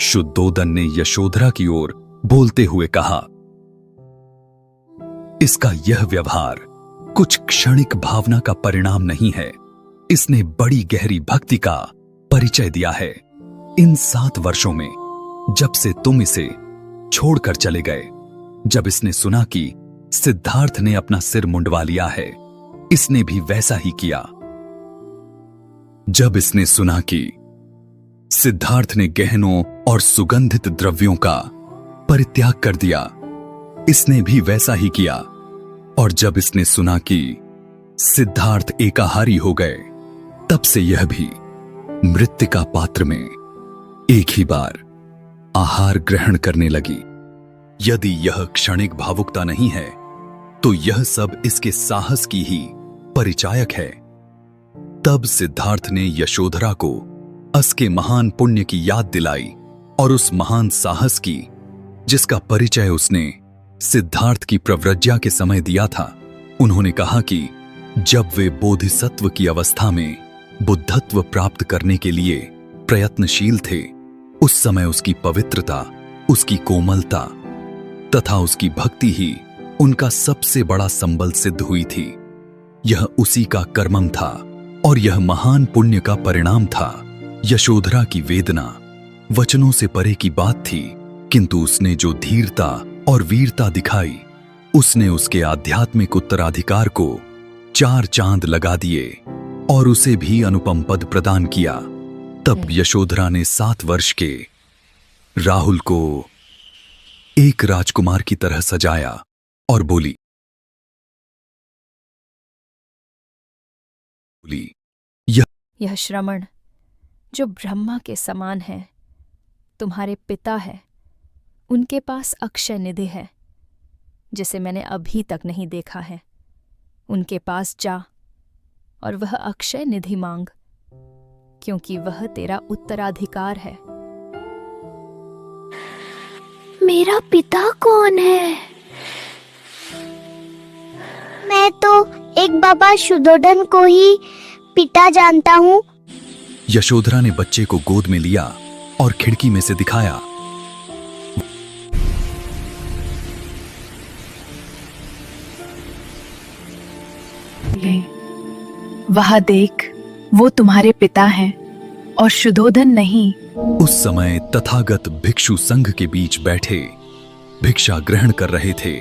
शुद्धोदन ने यशोधरा की ओर बोलते हुए कहा, इसका यह व्यवहार कुछ क्षणिक भावना का परिणाम नहीं है। इसने बड़ी गहरी भक्ति का परिचय दिया है। इन 7 वर्षों में जब से तुम इसे छोड़कर चले गए, जब इसने सुना कि सिद्धार्थ ने अपना सिर मुंडवा लिया है, इसने भी वैसा ही किया। जब इसने सुना कि सिद्धार्थ ने गहनों और सुगंधित द्रव्यों का परित्याग कर दिया, इसने भी वैसा ही किया। और जब इसने सुना कि सिद्धार्थ एकाहारी हो गए, तब से यह भी मृत्तिका पात्र में एक ही बार आहार ग्रहण करने लगी। यदि यह क्षणिक भावुकता नहीं है, तो यह सब इसके साहस की ही परिचायक है। तब सिद्धार्थ ने यशोधरा को उसके महान पुण्य की याद दिलाई और उस महान साहस की जिसका परिचय उसने सिद्धार्थ की प्रव्रज्या के समय दिया था। उन्होंने कहा कि जब वे बोधिसत्व की अवस्था में बुद्धत्व प्राप्त करने के लिए प्रयत्नशील थे, उस समय उसकी पवित्रता, उसकी कोमलता तथा उसकी भक्ति ही उनका सबसे बड़ा संबल सिद्ध हुई थी। यह उसी का कर्मम था और यह महान पुण्य का परिणाम था। यशोधरा की वेदना वचनों से परे की बात थी, किंतु उसने जो धीरता और वीरता दिखाई, उसने उसके आध्यात्मिक उत्तराधिकार को 4 चांद लगा दिए और उसे भी अनुपम पद प्रदान किया। तब यशोधरा ने 7 वर्ष के राहुल को एक राजकुमार की तरह सजाया और बोली, यह श्रमण जो ब्रह्मा के समान है, तुम्हारे पिता है, उनके पास अक्षय निधि है जिसे मैंने अभी तक नहीं देखा है। उनके पास जा और वह अक्षय निधि मांग, क्योंकि वह तेरा उत्तराधिकार है। मेरा पिता कौन है? मैं तो एक बाबा शुद्धोदन को ही पिता जानता हूँ। यशोधरा ने बच्चे को गोद में लिया और खिड़की में से दिखाया। वह देख, वो तुम्हारे पिता हैं और शुद्धोदन नहीं। उस समय तथागत भिक्षु संघ के बीच बैठे भिक्षा ग्रहण कर रहे थे।